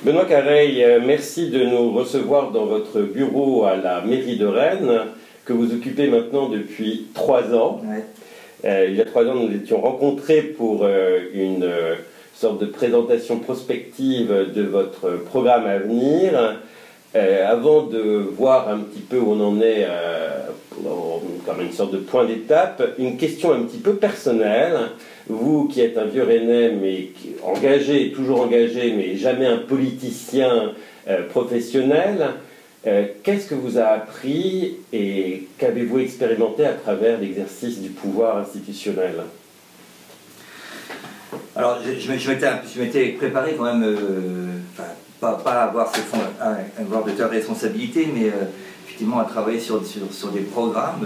Benoît Careil, merci de nous recevoir dans votre bureau à la mairie de Rennes, que vous occupez maintenant depuis 3 ans. Ouais. Il y a 3 ans, nous nous étions rencontrés pour une sorte de présentation prospective de votre programme à venir. Avant de voir un petit peu où on en est, comme une sorte de point d'étape, une question un petit peu personnelle. Vous qui êtes un vieux Rennais, mais engagé, toujours engagé, mais jamais un politicien professionnel, qu'est-ce que vous a appris et qu'avez-vous expérimenté à travers l'exercice du pouvoir institutionnel? Alors, je m'étais préparé quand même, pas à avoir de telle responsabilité, mais effectivement à travailler sur des programmes,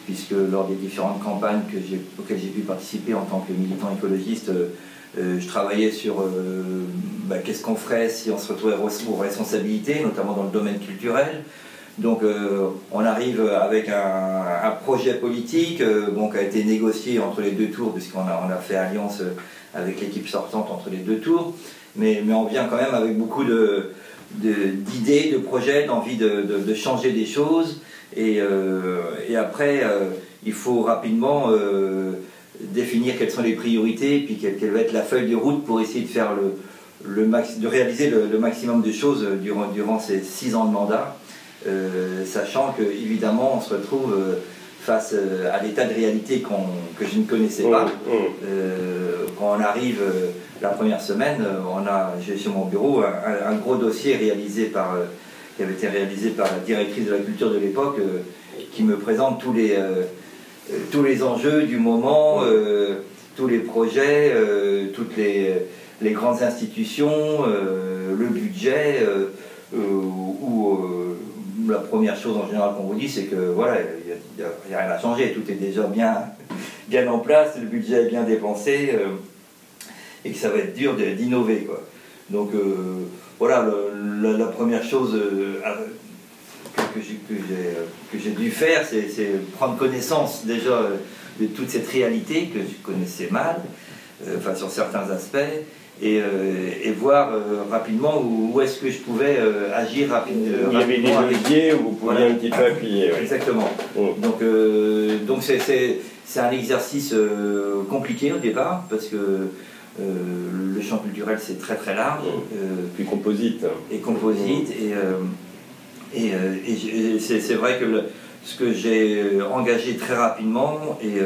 puisque lors des différentes campagnes auxquelles j'ai pu participer en tant que militant écologiste, je travaillais sur qu'est-ce qu'on ferait si on se retrouvait aux responsabilités, notamment dans le domaine culturel. Donc on arrive avec un projet politique qui a été négocié entre les 2 tours, puisqu'on a fait alliance avec l'équipe sortante entre les 2 tours, mais on vient quand même avec beaucoup d'idées, de projets, d'envie de changer des choses, et après il faut rapidement définir quelles sont les priorités, puis quelle va être la feuille de route pour essayer de faire de réaliser le maximum de choses durant ces 6 ans de mandat. Sachant que évidemment on se retrouve face à l'état de réalité que je ne connaissais pas. Quand on arrive la première semaine, j'ai sur mon bureau un gros dossier qui avait été réalisé par la directrice de la culture de l'époque, qui me présente tous les enjeux du moment, tous les projets, toutes les grandes institutions, le budget, la première chose en général qu'on vous dit, c'est que voilà, il n'y a rien à changer, tout est déjà bien en place, le budget est bien dépensé, et que ça va être dur d'innover, quoi. Donc voilà, la première chose que j'ai dû faire, c'est prendre connaissance déjà de toute cette réalité que je connaissais mal, sur certains aspects, et voir rapidement où est-ce que je pouvais agir rapidement. Il y avait des leviers où vous pouviez un petit peu appuyer. Ouais. Exactement. Donc c'est un exercice compliqué au départ, parce que le champ culturel c'est très très large. Puis composite. Et composite, et c'est vrai que ce que j'ai engagé très rapidement, et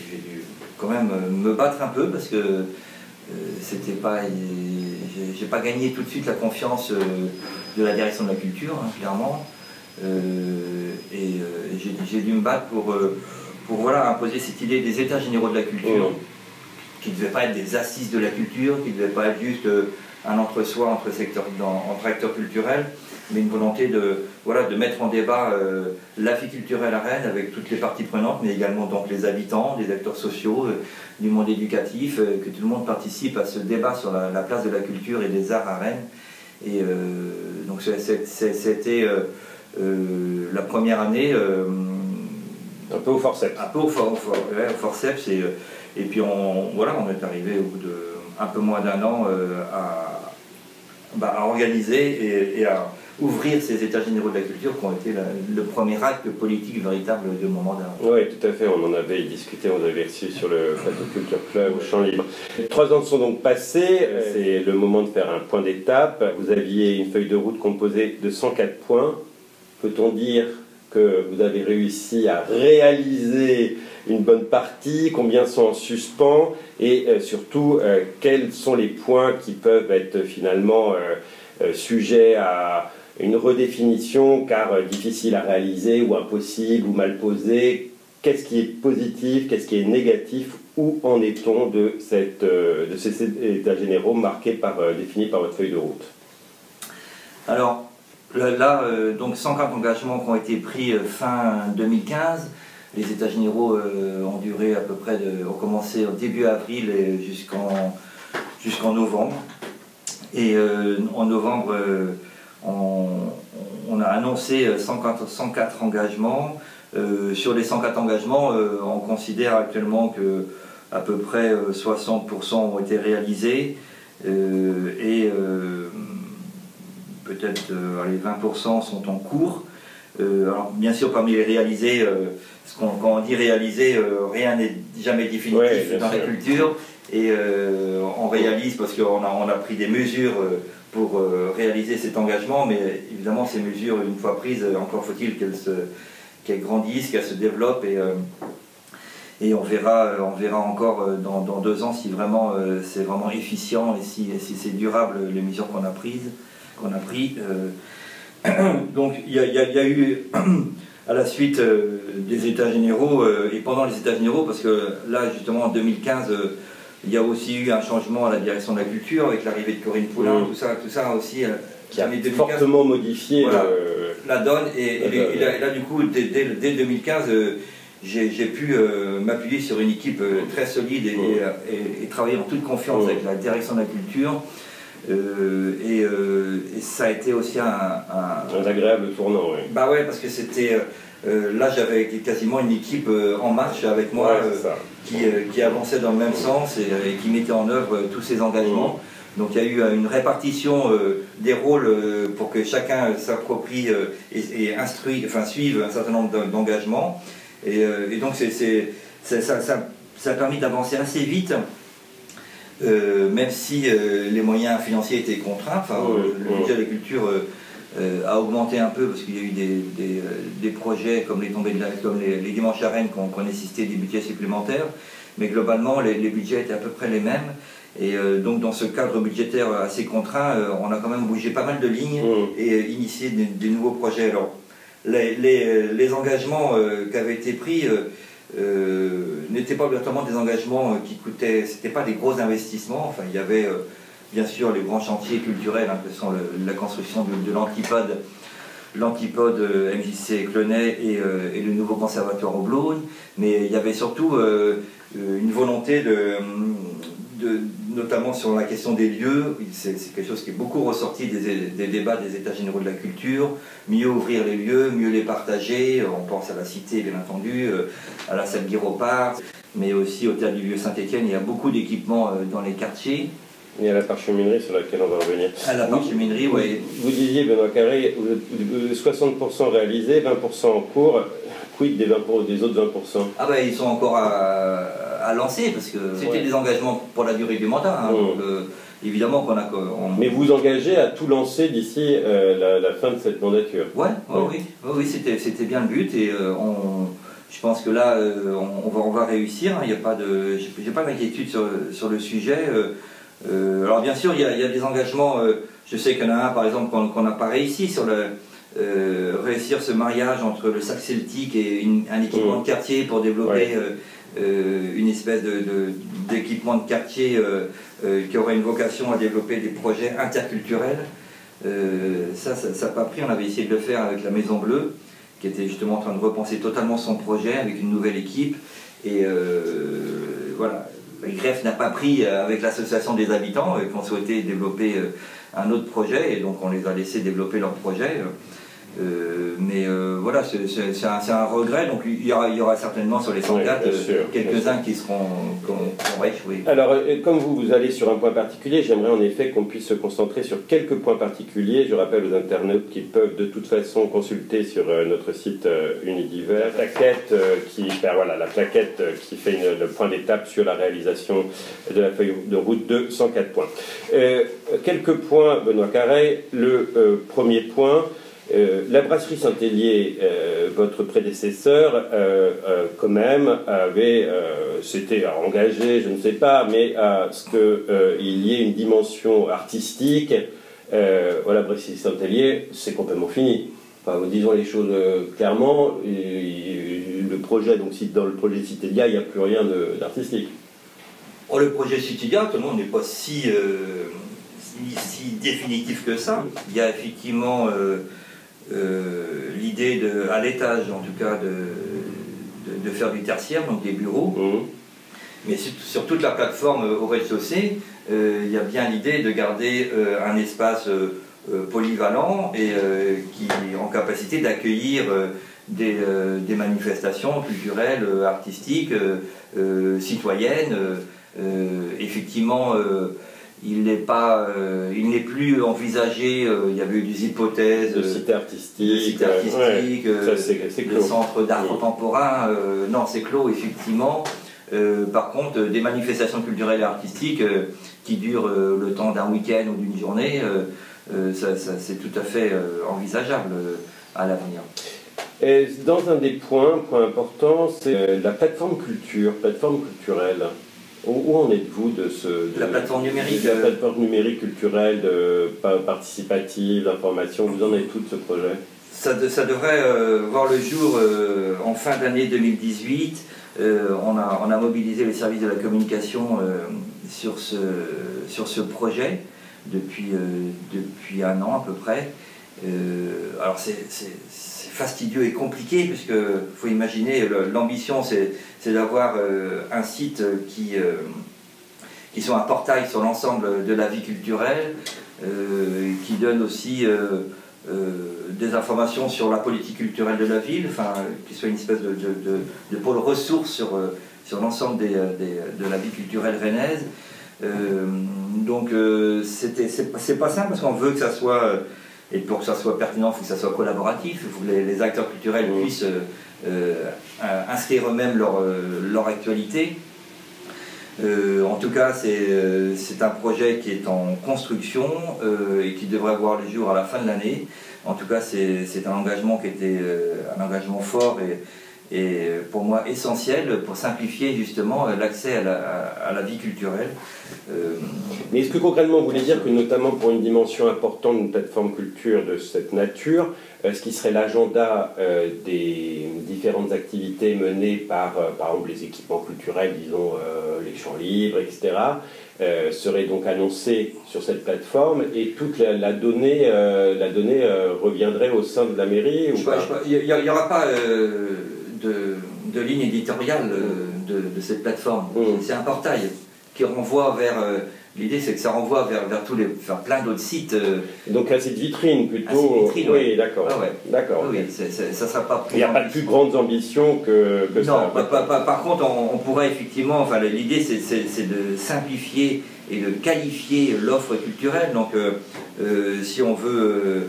j'ai dû quand même me battre un peu, parce que j'ai pas gagné tout de suite la confiance de la direction de la culture, hein, clairement, et j'ai dû me battre pour voilà, imposer cette idée des états généraux de la culture, qui ne devaient pas être des assises de la culture, qui ne devaient pas être juste un entre-soi entre acteurs culturels, mais une volonté de mettre en débat la vie culturelle à Rennes avec toutes les parties prenantes, mais également donc les habitants, les acteurs sociaux, du monde éducatif, que tout le monde participe à ce débat sur la place de la culture et des arts à Rennes. Et donc c'était la première année un peu au forceps. Un peu au forceps, et puis on est arrivé au bout de un peu moins d'1 an à organiser et à ouvrir ces états généraux de la culture qui ont été le premier acte politique véritable de mon mandat. Oui, tout à fait, on en avait discuté, on avait reçu sur le plateau Culture Club au Champ Libre. 3 ans sont donc passés, c'est le moment de faire un point d'étape. Vous aviez une feuille de route composée de 104 points. Peut-on dire que vous avez réussi à réaliser une bonne partie, combien sont en suspens, et surtout quels sont les points qui peuvent être finalement sujets à une redéfinition car difficile à réaliser ou impossible ou mal posé? Qu'est-ce qui est positif, qu'est-ce qui est négatif? Où en est-on de ces états généraux définis par votre feuille de route? Alors là, donc 104 engagements qui ont été pris fin 2015. Les états généraux ont duré à peu près, ont commencé au début avril et jusqu'en novembre. Et en novembre, on a annoncé 104 engagements. Sur les 104 engagements, on considère actuellement que à peu près 60% ont été réalisés, Peut-être les 20% sont en cours. Alors, bien sûr, parmi les réalisés, quand on dit réaliser, rien n'est jamais définitif dans la culture. Et on réalise parce qu'on a pris des mesures pour réaliser cet engagement, mais évidemment ces mesures, une fois prises, encore faut-il qu'elles grandissent, qu'elles se développent, et on verra encore dans 2 ans si vraiment c'est vraiment efficient et si c'est durable les mesures qu'on a prises. Donc il y a eu à la suite des états généraux et pendant les états généraux, parce que là justement en 2015 il y a aussi eu un changement à la direction de la culture avec l'arrivée de Corinne Poulin, tout ça aussi qui a fortement modifié la donne, et là du coup dès 2015 j'ai pu m'appuyer sur une équipe très solide et travailler en toute confiance avec la direction de la culture. Et ça a été aussi un agréable tournant. Oui. Bah ouais, parce que c'était là j'avais quasiment une équipe en marche avec moi qui avançait dans le même sens et qui mettait en œuvre tous ces engagements. Donc il y a eu une répartition des rôles pour que chacun s'approprie et suive un certain nombre d'engagements. Et donc ça a permis d'avancer assez vite. Même si les moyens financiers étaient contraints, le budget de la culture a augmenté un peu parce qu'il y a eu des projets comme les Dimanches à Rennes qui ont nécessité des budgets supplémentaires, mais globalement les budgets étaient à peu près les mêmes. Et donc dans ce cadre budgétaire assez contraint, on a quand même bougé pas mal de lignes et initié des nouveaux projets. Alors les engagements qui avaient été pris n'étaient pas obligatoirement des engagements qui coûtaient, c'était pas des gros investissements. Enfin, il y avait bien sûr les grands chantiers culturels, que sont la construction de l'antipode MJC Clenay et le nouveau conservatoire au Blône, mais il y avait surtout une volonté notamment sur la question des lieux. C'est quelque chose qui est beaucoup ressorti des débats des états généraux de la culture. Mieux ouvrir les lieux, mieux les partager. On pense à la Cité, bien entendu, à la salle Guiropard, mais aussi au théâtre du Vieux-Saint-Étienne. Il y a beaucoup d'équipements dans les quartiers. Et à la parcheminerie sur laquelle on va revenir. À la parcheminerie, oui. Vous disiez, Benoît Carré, 60% réalisés, 20% en cours. Quid des autres 20%? Ah ben, ils sont encore à lancer, parce que c'était des engagements pour la durée du mandat. Donc, évidemment qu'on a... Mais vous engagez à tout lancer d'ici la fin de cette mandature? Oui, c'était bien le but, et je pense que là, on va réussir. Il n'y a pas de... J'ai pas d'inquiétude sur le sujet. Alors bien sûr, il y a des engagements, je sais qu'il y en a un par exemple qu'on n'a pas réussi sur réussir ce mariage entre le sac celtique et un équipement de quartier pour développer une espèce d'équipement de quartier qui aurait une vocation à développer des projets interculturels. Ça n'a pas pris. On avait essayé de le faire avec la Maison Bleue, qui était justement en train de repenser totalement son projet avec une nouvelle équipe, et voilà. Le greffe n'a pas pris avec l'association des habitants qui ont souhaité développer un autre projet, et donc on les a laissés développer leur projet. Voilà, c'est un regret. Donc il y aura certainement sur les 104 quelques-uns qui auront échoué. Alors, comme vous allez sur un point particulier, j'aimerais en effet qu'on puisse se concentrer sur quelques points particuliers. Je rappelle aux internautes qu'ils peuvent de toute façon consulter sur notre site Unidivers la plaquette la plaquette qui fait le point d'étape sur la réalisation de la feuille de route de 104 points. Quelques points, Benoît Carré. Le premier point, la brasserie Saint-Hélier, votre prédécesseur, quand même, s'était engagé, je ne sais pas, mais à ce qu'il y ait une dimension artistique. La brasserie Saint-Hélier, c'est complètement fini. Enfin, disons les choses clairement. Le projet, donc dans le projet Citédia, il n'y a plus rien d'artistique. Le projet Citédia, tout le monde n'est pas si définitif que ça. Il y a effectivement l'idée à l'étage, en tout cas, de faire du tertiaire, donc des bureaux. Mais sur toute la plateforme au rez-de-chaussée, il y a bien l'idée de garder un espace polyvalent et qui est en capacité d'accueillir des manifestations culturelles, artistiques, citoyennes. Effectivement, il n'est plus envisagé. Il y avait eu des hypothèses de cité artistique, de centre d'art contemporain. Non, c'est clos effectivement. Par contre, des manifestations culturelles et artistiques qui durent le temps d'un week-end ou d'une journée, c'est tout à fait envisageable à l'avenir. Et dans un des points importants, c'est la plateforme culturelle. Où en êtes-vous de la plateforme numérique, la plateforme numérique culturelle, participative, d'information, vous en êtes tout de ce projet? Ça devrait voir le jour en fin d'année 2018. On a mobilisé les services de la communication sur ce projet depuis un an à peu près. Alors c'est fastidieux et compliqué, puisque faut imaginer, l'ambition c'est d'avoir un site qui soit un portail sur l'ensemble de la vie culturelle, qui donne aussi des informations sur la politique culturelle de la ville, enfin, qui soit une espèce de pôle ressources sur l'ensemble de la vie culturelle rennaise. Donc c'est pas simple, parce qu'on veut que ça soit, et pour que ça soit pertinent, il faut que ça soit collaboratif, il faut que les acteurs culturels puissent inscrire eux-mêmes leur actualité. En tout cas, c'est un projet qui est en construction et qui devrait voir le jour à la fin de l'année. En tout cas, c'est un engagement qui était un engagement fort et pour moi essentiel pour simplifier justement l'accès à la vie culturelle. Mais est-ce que concrètement vous voulez dire que notamment pour une dimension importante d'une plateforme culture de cette nature, ce qui serait l'agenda des différentes activités menées par exemple les équipements culturels, disons les champs libres, etc., serait donc annoncé sur cette plateforme et toute la donnée reviendrait au sein de la mairie? Il n'y aura pas de ligne éditoriale de cette plateforme. C'est un portail qui renvoie vers... L'idée, c'est que ça renvoie vers plein d'autres sites. Donc un site vitrine plutôt. Un site vitrine, oui, d'accord. Ah ouais. D'accord. Oui, ça sera pas. Il n'y a pas de plus grandes ambitions que ça. Non, par contre, on pourrait effectivement. Enfin, l'idée, c'est de simplifier et de qualifier l'offre culturelle. Donc, si on veut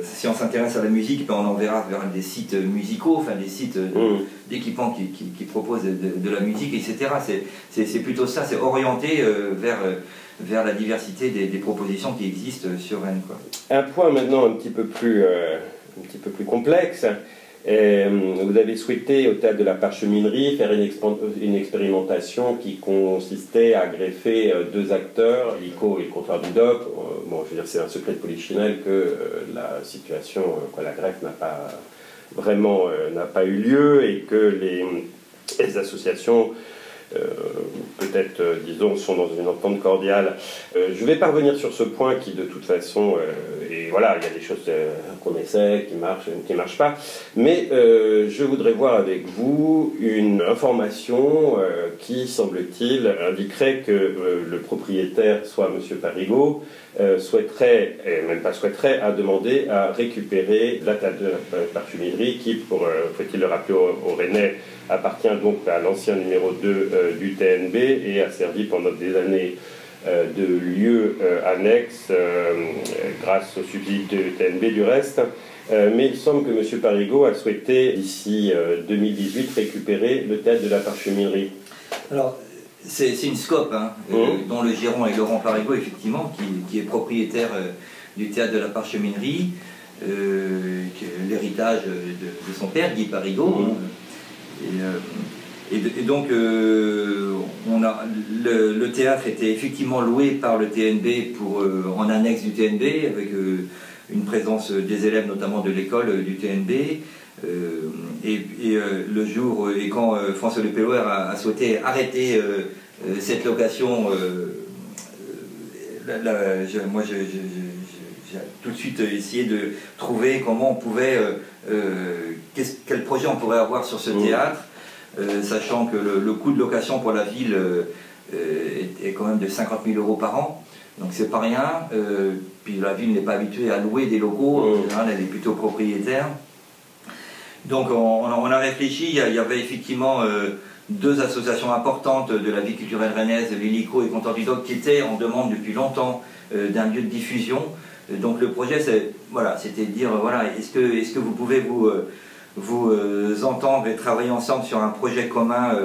si on s'intéresse à la musique, ben on enverra vers des sites musicaux, enfin des sites d'équipements qui proposent de la musique, etc. C'est plutôt ça, c'est orienté vers la diversité des propositions qui existent sur Rennes, quoi. Un point maintenant un petit peu plus complexe. Vous avez souhaité au Théâtre de la Parcheminerie faire une expérimentation qui consistait à greffer deux acteurs, l'ICO et le comptoir du DOC. Bon, je veux dire, c'est un secret de polichinelle que la situation, la greffe n'a pas eu lieu et que les associations peut-être, disons, sont dans une entente cordiale. Je vais pas revenir sur ce point qui, de toute façon, et voilà, il y a des choses qu'on essaie, qui marchent pas, mais je voudrais voir avec vous une information qui, semble-t-il, indiquerait que le propriétaire, soit M. Parigot, souhaiterait, et même pas souhaiterait, a demandé à récupérer la table de la parfumerie qui, faut-il le rappeler aux Rennais, appartient donc à l'ancien numéro 2 du TNB et a servi pendant des années de lieu annexe grâce au subside du TNB du reste. Mais il semble que M. Parigot a souhaité, d'ici 2018, récupérer le théâtre de la Parcheminerie. Alors, c'est une SCOP, dont le gérant est Laurent Parigot, effectivement, qui est propriétaire du théâtre de la Parcheminerie, l'héritage de son père, Guy Parigot. Et donc, le théâtre était effectivement loué par le TNB en annexe du TNB, avec une présence des élèves, notamment de l'école du TNB. Le jour, et quand François Le Pellouer a souhaité arrêter cette location, moi j'ai tout de suite essayé de trouver comment on pouvait, quel projet on pourrait avoir sur ce théâtre, sachant que le coût de location pour la ville est quand même de 50 000 € par an, donc c'est pas rien. Puis la ville n'est pas habituée à louer des locaux, en général elle est plutôt propriétaire. Donc on a réfléchi, il y avait effectivement deux associations importantes de la vie culturelle rennaise, l'Hélico et Comptoir du Doc, qui étaient en demande depuis longtemps d'un lieu de diffusion. Donc le projet, c'était de dire, voilà, est-ce que vous pouvez vous entendre et travailler ensemble sur un projet commun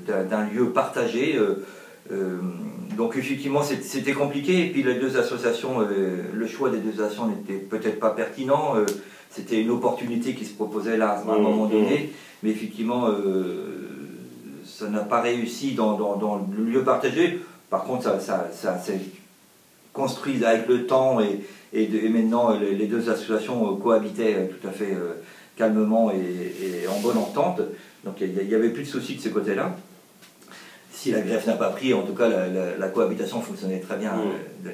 d'un lieu partagé. Donc effectivement c'était compliqué, et puis les deux associations, le choix des deux associations n'était peut-être pas pertinent, c'était une opportunité qui se proposait là à un moment donné, mais effectivement ça n'a pas réussi dans le lieu partagé. Par contre ça s'est construit avec le temps, et maintenant les deux associations cohabitaient tout à fait calmement et en bonne entente, donc il n'y avait plus de soucis de ce côté-là. Si la greffe n'a pas pris, en tout cas la cohabitation fonctionnait très bien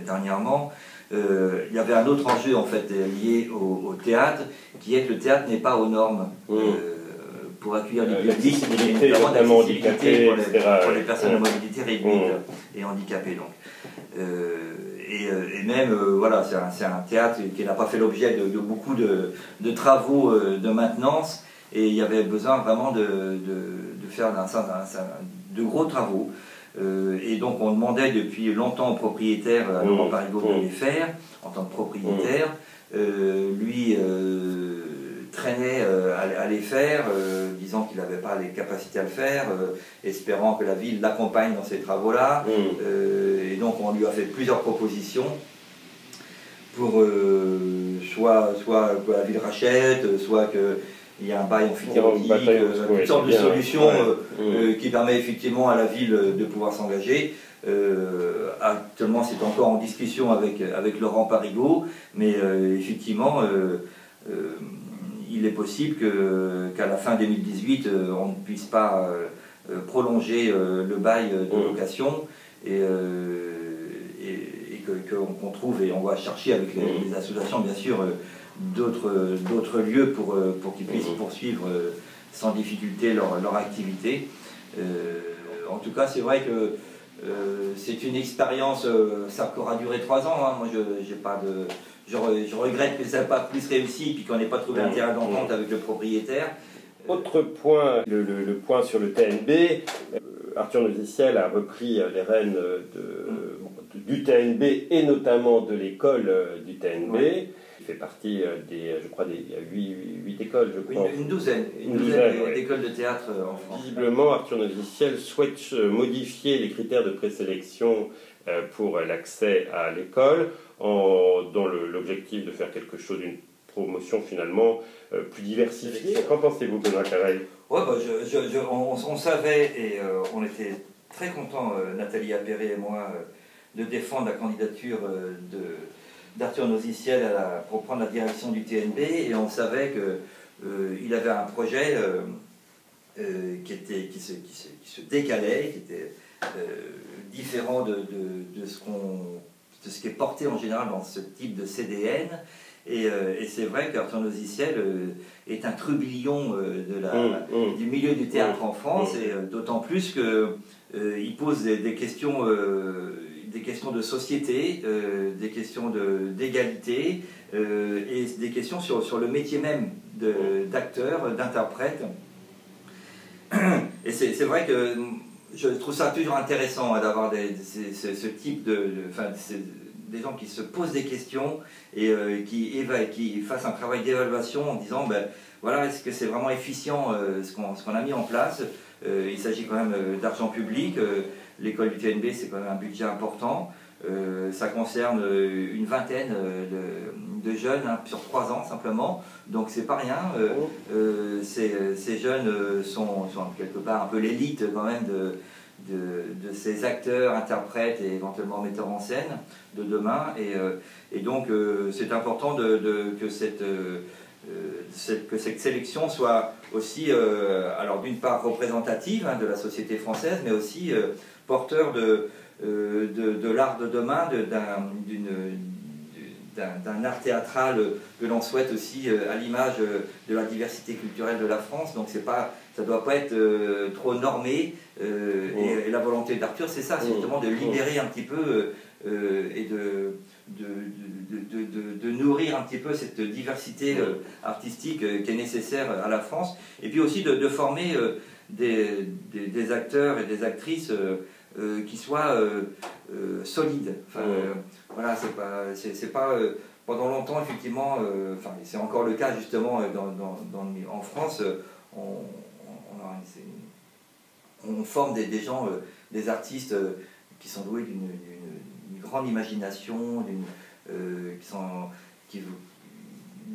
dernièrement. Il y avait un autre enjeu en fait lié au théâtre, qui est que le théâtre n'est pas aux normes pour accueillir les publics, notamment handicapés, pour les personnes à mobilité réduite et handicapées. Donc. Et même, voilà, c'est un théâtre qui n'a pas fait l'objet de beaucoup de travaux de maintenance, et il y avait besoin vraiment de faire de gros travaux. Et donc on demandait depuis longtemps au propriétaire, à Laurent Parigot, de les faire en tant que propriétaire. Lui traînait à les faire, disant qu'il n'avait pas les capacités à le faire, espérant que la ville l'accompagne dans ces travaux-là. Et donc on lui a fait plusieurs propositions pour soit que la ville rachète, soit qu'il y ait un bail emphytéotique, toutes sortes de solutions qui permettent effectivement à la ville de pouvoir s'engager. Actuellement c'est encore en discussion avec Laurent Parigot, mais effectivement il est possible qu'à la fin 2018 on ne puisse pas prolonger le bail de location, et qu'on trouve, et on va chercher avec les associations bien sûr d'autres lieux pour qu'ils puissent poursuivre sans difficulté leur activité. En tout cas c'est vrai que c'est une expérience, ça aura duré 3 ans, hein. Moi je regrette que ça n'a pas plus réussi, puis qu'on n'ait pas trouvé un terrain d'entente avec le propriétaire. Autre point, le point sur le TNB, Arthur Noziciel a repris les rênes du TNB, et notamment de l'école du TNB. Il fait partie je crois, il y a 8 écoles, je crois. Une douzaine d'écoles de théâtre en France. Visiblement, Arthur Noziciel souhaite modifier les critères de présélection pour l'accès à l'école, dans l'objectif de faire quelque chose, d'une promotion finalement plus diversifiée. Qu'en pensez-vous, Benoît Carrel? Ouais, on savait, et on était très contents, Nathalie Appéré et moi, de défendre la candidature d'Arthur Noziciel pour prendre la direction du TNB, et on savait qu'il avait un projet qui se décalait, qui était différent de ce qui est porté en général dans ce type de CDN. Et c'est vrai qu'Arthur Noziciel est un trublion du milieu du théâtre en France, et d'autant plus qu'il pose des questions de société, des questions d'égalité, et des questions sur le métier même d'acteur, d'interprète. Et c'est vrai que je trouve ça toujours intéressant d'avoir ce type des gens qui se posent des questions et qui fassent un travail d'évaluation en disant voilà, est-ce que c'est vraiment efficient ce qu'on a mis en place. Il s'agit quand même d'argent public, l'école du TNB c'est quand même un budget important, ça concerne une vingtaine de jeunes sur 3 ans simplement, donc c'est pas rien. Ces jeunes sont quelque part un peu l'élite quand même de ces acteurs, interprètes et éventuellement metteurs en scène de demain, et donc c'est important que cette sélection soit aussi, alors d'une part représentative de la société française, mais aussi porteur de l'art de demain, d'un art théâtral que l'on souhaite aussi à l'image de la diversité culturelle de la France. Donc ça ne doit pas être trop normé. Et la volonté d'Arthur, c'est ça, c'est justement de libérer un petit peu et de nourrir un petit peu cette diversité artistique qui est nécessaire à la France. Et puis aussi de former des acteurs et des actrices qui soient solides. Enfin, voilà, c'est pas pendant longtemps, effectivement, enfin, c'est encore le cas justement en France, on forme des gens, des artistes qui sont doués d'une grande imagination,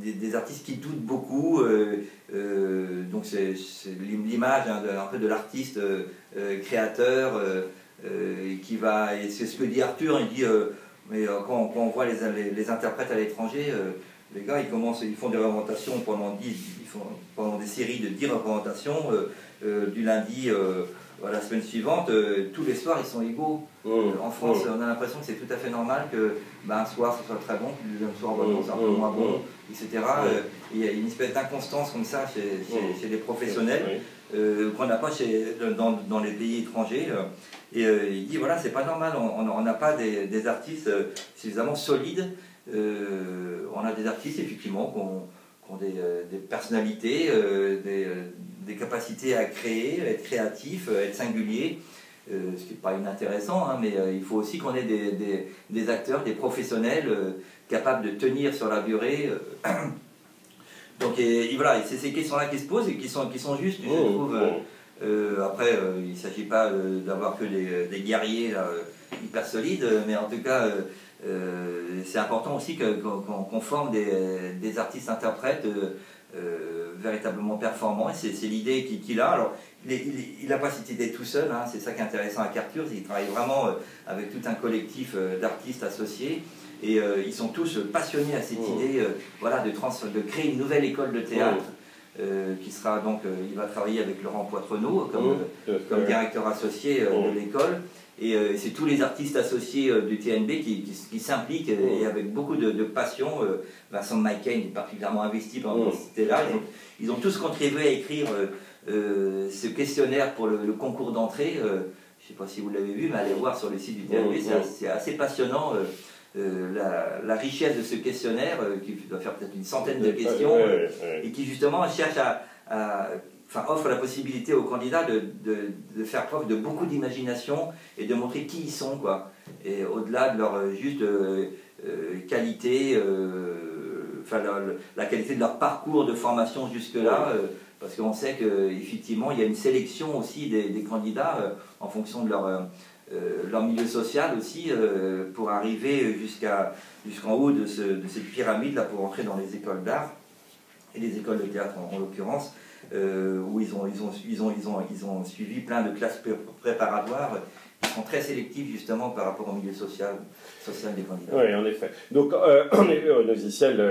des artistes qui doutent beaucoup, donc c'est l'image un peu de l'artiste créateur qui va, et c'est ce que dit Arthur, il dit mais quand on voit les interprètes à l'étranger, les gars ils font des représentations pendant des séries de 10 représentations, du lundi à la semaine suivante, tous les soirs ils sont égaux. En France, on a l'impression que c'est tout à fait normal que un soir ça soit très bon, le deuxième soir c'est un peu moins bon, etc. Il y a une espèce d'inconstance comme ça chez les professionnels qu'on n'a pas dans les pays étrangers. Et il dit voilà, c'est pas normal, on n'a pas des artistes suffisamment solides. On a des artistes effectivement qui ont des personnalités, des capacités à créer, à être créatifs, à être singuliers, ce qui n'est pas inintéressant, hein, mais il faut aussi qu'on ait des acteurs, des professionnels capables de tenir sur la durée. Donc voilà, c'est ces questions-là qui se posent et qui sont justes, je trouve. Après, il ne s'agit pas d'avoir que des guerriers là, hyper solides, mais en tout cas, c'est important aussi qu'on forme des artistes-interprètes véritablement performants, et c'est l'idée qu'il a. Alors, il n'a pas cette idée tout seul, hein, c'est ça qui est intéressant avec Arthur, il travaille vraiment avec tout un collectif d'artistes associés, et ils sont tous passionnés à cette idée voilà, de créer une nouvelle école de théâtre. Qui sera donc, il va travailler avec Laurent Poitrenaud comme directeur associé de l'école, et c'est tous les artistes associés du TNB qui s'impliquent et avec beaucoup de passion. Vincent McCain est particulièrement investi pendant cette idée-là. Ils ont tous contribué à écrire ce questionnaire pour le concours d'entrée. Je ne sais pas si vous l'avez vu, mais allez voir sur le site du TNB, c'est assez passionnant. La richesse de ce questionnaire, qui doit faire peut-être une centaine de questions, et qui justement cherche offre la possibilité aux candidats de faire preuve de beaucoup d'imagination et de montrer qui ils sont, quoi. Et au-delà de leur juste qualité, la qualité de leur parcours de formation jusque-là, parce qu'on sait qu'effectivement il y a une sélection aussi des candidats en fonction de leur milieu social aussi, pour arriver jusqu'en haut de cette pyramide là, pour entrer dans les écoles d'art et les écoles de théâtre en l'occurrence, où ils ont suivi plein de classes préparatoires qui sont très sélectifs justement par rapport au milieu social des candidats. Oui, en effet. Donc, Nosiciel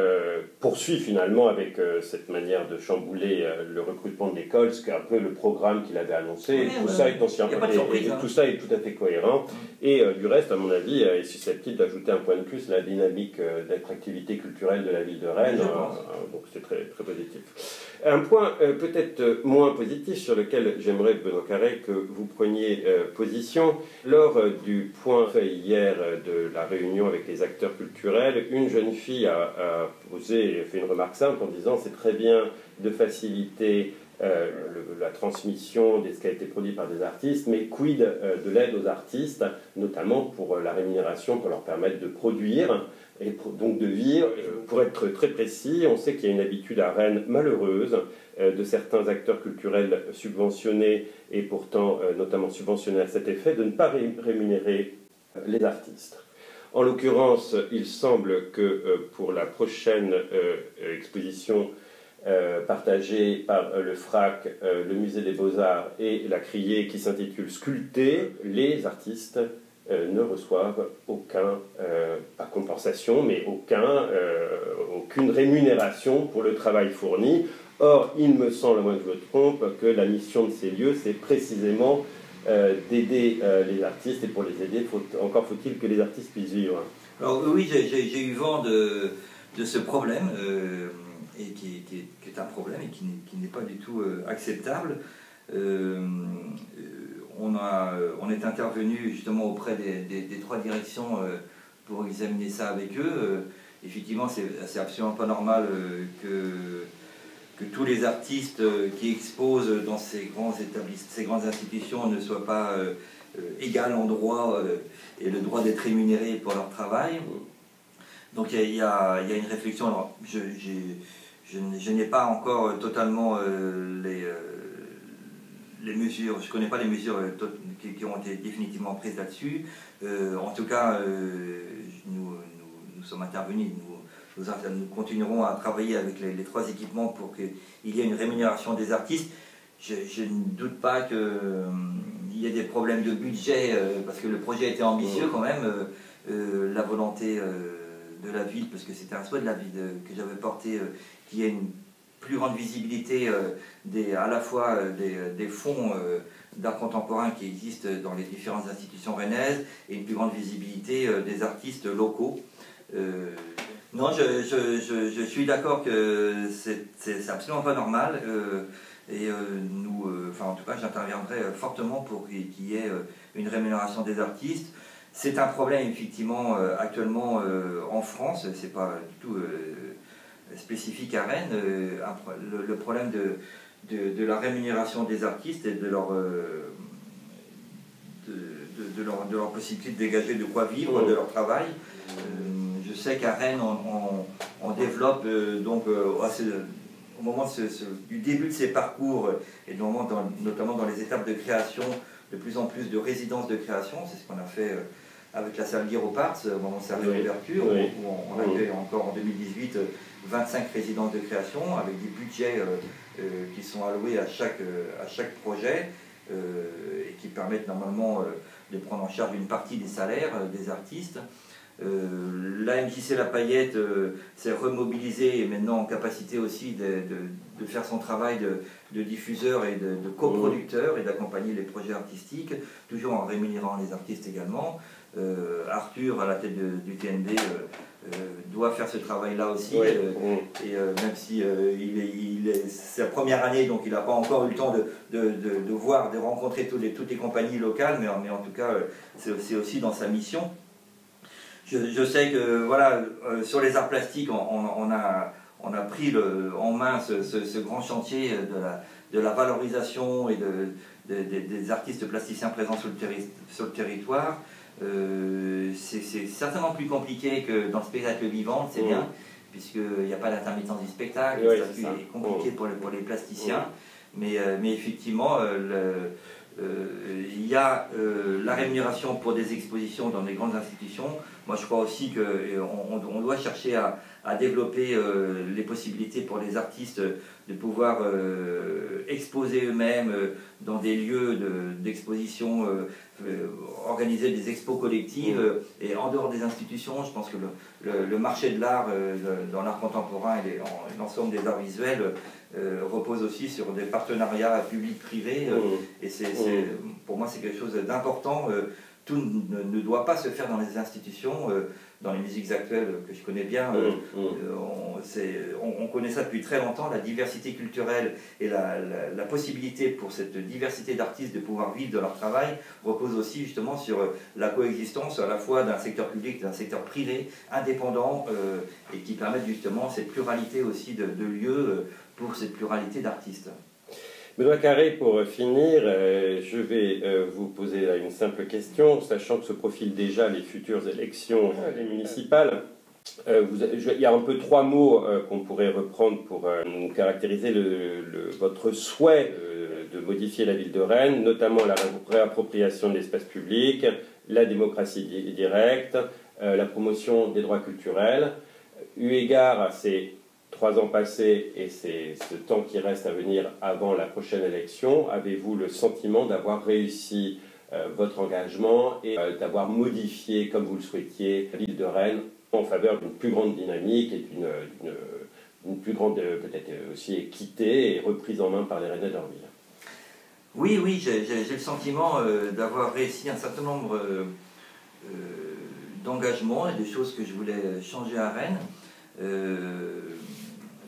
poursuit finalement avec cette manière de chambouler le recrutement de l'école, ce qui est un peu le programme qu'il avait annoncé. Tout ça est tout ça est tout à fait cohérent. Et du reste, à mon avis, est susceptible d'ajouter un point de plus à la dynamique d'attractivité culturelle de la ville de Rennes. Donc, c'est très, très positif. Un point peut-être moins positif sur lequel j'aimerais, Benoît Carré, que vous preniez position. Lors du point fait hier de la réunion avec les acteurs culturels, une jeune fille a fait une remarque simple en disant c'est très bien de faciliter la transmission de ce qui a été produit par des artistes, mais quid de l'aide aux artistes, notamment pour la rémunération, pour leur permettre de produire et donc de vivre. Pour être très précis, on sait qu'il y a une habitude à Rennes malheureuse de certains acteurs culturels subventionnés et pourtant notamment subventionnés à cet effet, de ne pas rémunérer les artistes. En l'occurrence, il semble que pour la prochaine exposition partagée par le FRAC, le Musée des Beaux-Arts et la Criée, qui s'intitule Sculpter, les artistes ne reçoivent pas compensation, mais aucune rémunération pour le travail fourni. Or, il me semble, à moins que je me trompe, que la mission de ces lieux, c'est précisément d'aider les artistes, et pour les aider, encore faut-il que les artistes puissent vivre. Alors oui, j'ai eu vent de ce problème, et qui est un problème et qui n'est pas du tout acceptable. On est intervenu justement auprès des trois directions pour examiner ça avec eux. Effectivement, c'est absolument pas normal que tous les artistes qui exposent dans ces grandes institutions ne soient pas égaux en droit et le droit d'être rémunérés pour leur travail. Donc il y a une réflexion. Alors, je n'ai pas encore totalement les mesures, je ne connais pas les mesures qui ont été définitivement prises là-dessus. En tout cas, nous sommes intervenus, nous continuerons à travailler avec les trois équipements pour qu'il y ait une rémunération des artistes. Je ne doute pas qu'il y ait des problèmes de budget, parce que le projet était ambitieux quand même. La volonté de la ville, parce que c'était un souhait de la ville que j'avais porté, qu'il y ait une plus grande visibilité à la fois des fonds d'art contemporain qui existent dans les différentes institutions rennaises et une plus grande visibilité des artistes locaux. Non, je suis d'accord que c'est absolument pas normal, et enfin en tout cas j'interviendrai fortement pour qu'il y ait une rémunération des artistes. C'est un problème effectivement actuellement en France, c'est pas du tout spécifique à Rennes, le problème de la rémunération des artistes et de leur possibilité de dégager de quoi vivre de leur travail. Je sais qu'à Rennes, on développe donc au moment du début de ces parcours et notamment dans les étapes de création, de plus en plus de résidences de création. C'est ce qu'on a fait avec la salle Guiropart au moment de sa réouverture, où on a fait encore en 2018 25 résidences de création avec des budgets qui sont alloués à chaque projet et qui permettent normalement de prendre en charge une partie des salaires des artistes. La MJC La Paillette s'est remobilisée et maintenant en capacité aussi de faire son travail de diffuseur et de coproducteur et d'accompagner les projets artistiques, toujours en rémunérant les artistes également. Arthur, à la tête du TNB, doit faire ce travail-là aussi, et même si c'est sa première année, donc il n'a pas encore eu le temps de rencontrer toutes les compagnies locales, mais en tout cas, c'est aussi dans sa mission. Je sais que voilà, sur les arts plastiques, on a pris en main ce grand chantier de la valorisation et des artistes plasticiens présents sur le territoire. C'est certainement plus compliqué que dans le spectacle vivant, c'est bien, puisqu'il n'y a pas d'intermittence du spectacle, le statut est compliqué pour les plasticiens, mais effectivement, il y a la rémunération pour des expositions dans des grandes institutions. Moi je crois aussi qu'on doit chercher à développer les possibilités pour les artistes de pouvoir exposer eux-mêmes dans des lieux d'exposition, organiser des expos collectives, et en dehors des institutions. Je pense que le marché de l'art dans l'art contemporain et l'ensemble des arts visuels repose aussi sur des partenariats publics-privés, et pour moi c'est quelque chose d'important. Tout ne doit pas se faire dans les institutions. Dans les musiques actuelles que je connais bien, on connaît ça depuis très longtemps, la diversité culturelle et la possibilité pour cette diversité d'artistes de pouvoir vivre de leur travail repose aussi justement sur la coexistence à la fois d'un secteur public et d'un secteur privé indépendant, et qui permettent justement cette pluralité aussi de lieux pour cette pluralité d'artistes. Benoît Carré, pour finir, je vais vous poser une simple question, sachant que se profilent déjà les futures élections, les municipales. Il y a un peu trois mots qu'on pourrait reprendre pour caractériser votre souhait de modifier la ville de Rennes, notamment la réappropriation de l'espace public, la démocratie directe, la promotion des droits culturels. Eu égard à ces 3 ans passés et ce temps qui reste à venir avant la prochaine élection, avez-vous le sentiment d'avoir réussi votre engagement et d'avoir modifié, comme vous le souhaitiez, la ville de Rennes en faveur d'une plus grande dynamique et d'une plus grande peut-être aussi équité et reprise en main par les Rennais de leur ville? Oui, j'ai le sentiment d'avoir réussi un certain nombre d'engagement et des choses que je voulais changer à Rennes.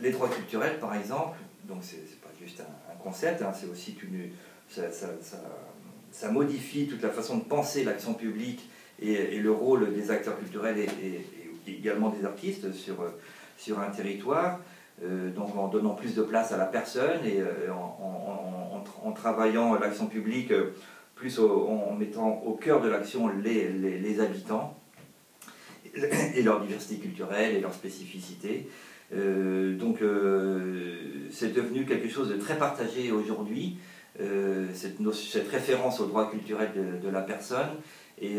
Les droits culturels, par exemple, donc c'est pas juste un concept, hein, c'est aussi ça modifie toute la façon de penser l'action publique et le rôle des acteurs culturels et également des artistes sur un territoire. Donc en donnant plus de place à la personne et en travaillant l'action publique plus en mettant au cœur de l'action les habitants et leur diversité culturelle et leur spécificité. Donc c'est devenu quelque chose de très partagé aujourd'hui, cette référence au droit culturel de la personne. Et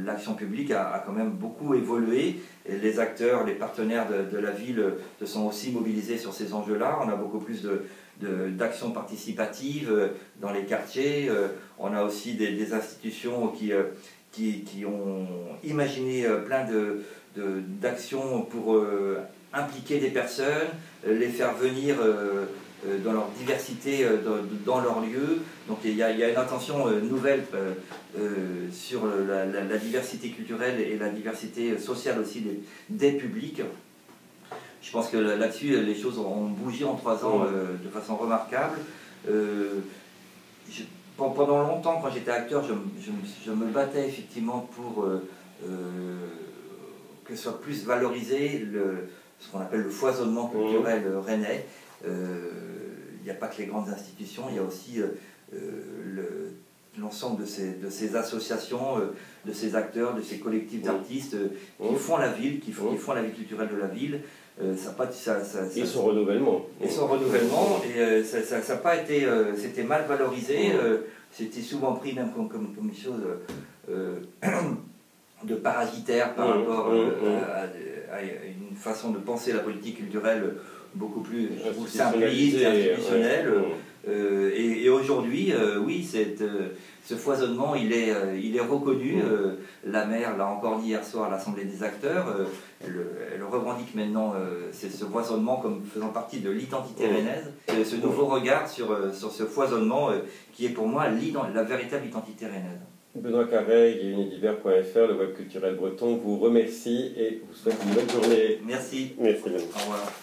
l'action publique a quand même beaucoup évolué. Et les acteurs, les partenaires de la ville se sont aussi mobilisés sur ces enjeux-là. On a beaucoup plus d'actions participatives dans les quartiers. On a aussi des institutions qui ont imaginé plein d'actions pour impliquer des personnes, les faire venir dans leur diversité, dans leur lieu. Donc il y a une attention nouvelle sur la diversité culturelle et la diversité sociale aussi des publics. Je pense que là-dessus, les choses ont bougé en 3 ans de façon remarquable. Pendant longtemps, quand j'étais acteur, je me battais effectivement pour que soit plus valorisé ce qu'on appelle le foisonnement culturel rennais. Il n'y a pas que les grandes institutions, il y a aussi l'ensemble de ces associations, de ces acteurs, de ces collectifs d'artistes qui font la ville, qui font la vie culturelle de la ville. Et son renouvellement. Et son renouvellement, et ça n'a pas été, c'était mal valorisé, c'était souvent pris même comme une chose de parasitaire par rapport à une façon de penser la politique culturelle beaucoup plus simpliste et institutionnelle. Et aujourd'hui, oui, ce foisonnement, il est reconnu. La maire l'a encore dit hier soir à l'Assemblée des acteurs. Elle revendique maintenant ce foisonnement comme faisant partie de l'identité rennaise. Ce nouveau regard sur ce foisonnement qui est pour moi la véritable identité rennaise. Benoît Carrey et unidiver.fr, le web culturel breton, vous remercie et vous souhaite une bonne journée. Merci. Merci. Au revoir.